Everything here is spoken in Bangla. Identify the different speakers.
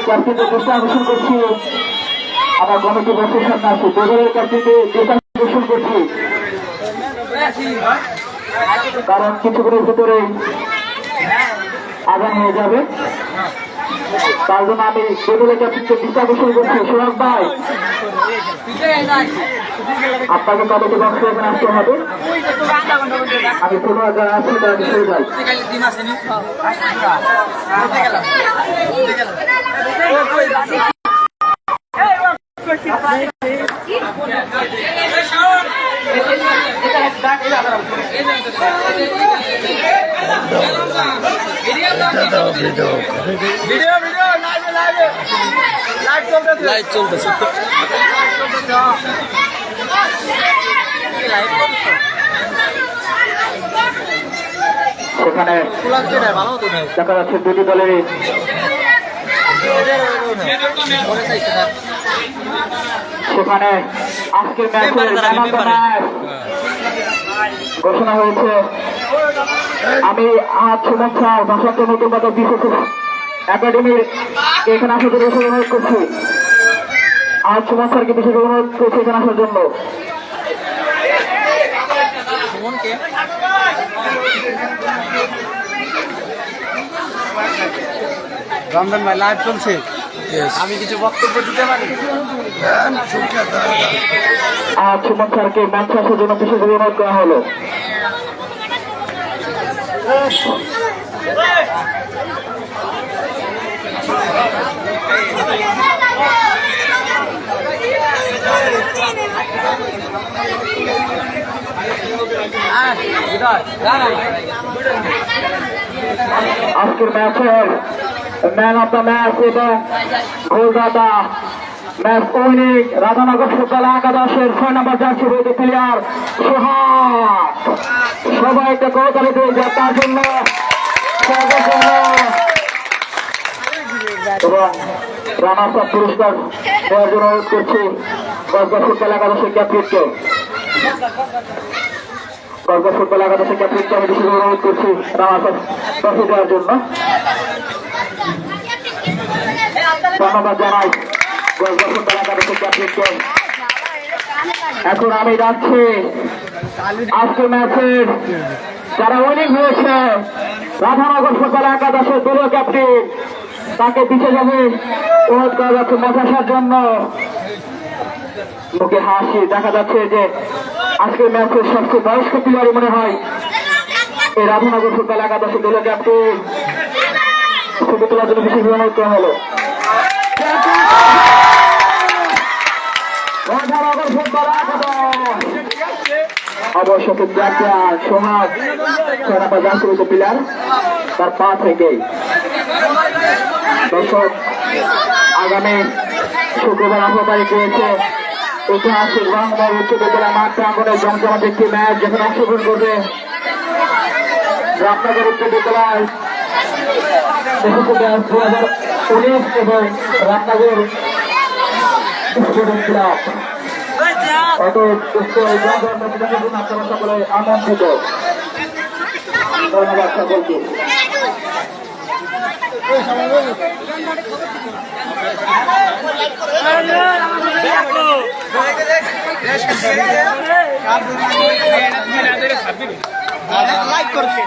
Speaker 1: ক্যাপ্টেনকে দৃষ্টি আকর্ষণ করছি, আমার কমিটি বছর সামনে আছে দোদলের ক্যাপ্টেনকে দৃষ্টি আকর্ষণ করছি, কারণ কিছুক্ষণের ভিতরেই আগাম হয়ে যাবে। তার জন্য আমি দোদলের ক্যাপ্টেনকে দৃষ্টি আকর্ষণ করছি। সোহাগ ভাই, আপনাকে কমিটি বক্সে এখানে আসতে হবে। আমি কোনো যারা আছি তারা সরে যাই।
Speaker 2: লাইভ চলতেছে।
Speaker 1: সেখানে দেখা যাচ্ছে দুটি দলের সেখানে আজকের ম্যাচের ঘোষণা হয়েছে। আমি আজ সুমন স্যার ভাষান্ত নতুন কথা বিশেষ একাডেমির এখানে আসার জন্য বিশেষ অনুরোধ করছি। আজ সুমন স্যারকে বিশেষ অনুরোধ করছি এখানে আসার জন্য।
Speaker 2: রমজান ভাই লাইভ চলছে, আমি কিছু বক্তব্য দিতে পারি?
Speaker 1: আজ সুমন স্যারকে ম্যাচ আসার জন্য বিশেষ অনুরোধ করা হলো। আজকের ম্যাচের ম্যান অব দ্য ম্যাচ এবং গোলদাতা ম্যাচ উইনিং রাধানগর ফুটবল একাদশের 6 নম্বর জার্সি বইতে প্লেয়ার সোহাগ। সবাইকে করতালি দিয়ে যায় তার জন্য এবং রানার্স আপ পুরস্কার দেওয়ার জন্য অনুরোধ করছি গজগজ ফুটবল একাদশের ক্যাপ্টেনকে। গজগজ ফুটবল একাদশের ক্যাপ্টেনকে আমি বিশেষ অনুরোধ করছি রানার্স আপ ট্রফি দেওয়ার জন্য। ধন্যবাদ জানাই গজগজ ফুটবল একাদশের ক্যাপ্টেনকে। এখন আমি যাচ্ছি আজকে ম্যাচের যারা উইনিং হয়েছে রাধানগর ফুটবল একাদশের দলীয় ক্যাপ্টেন, তাকে পিছিয়ে যাবে অনুরোধ করা যাচ্ছে মশাসার জন্য। মুখে হাসি, দেখা যাচ্ছে যে আজকের ম্যাচের সবচেয়ে বয়স্ক প্লেয়ারই মনে হয় এই রাধানগর ফুটবল একাদশের দলীয় ক্যাপ্টেন। ছবি তোলার জন্য বিশেষ অনুরোধ করা হলো। রাধানগর ফুটবল একাদশ অবশ্য সোহাগ 6 নম্বর জাতীয় প্লেয়ার, তার পা থেকেই। দর্শক, আগামী শুক্রবার 18 তারিখ রয়েছে ঐতিহাসিক বাংলা উচ্চ বিদ্যালয় মাঠ প্রাঙ্গনে জমজমাট একটি ম্যাচ, যেখানে অংশগ্রহণ করবে রামনগর উচ্চ বিদ্যালয় 2019 এবং রামনগর স্টুডেন্ট ক্লাব। আপনারা সকলে আমন্ত্রিত। ধন্যবাদ সকলকে। লাইক করছে।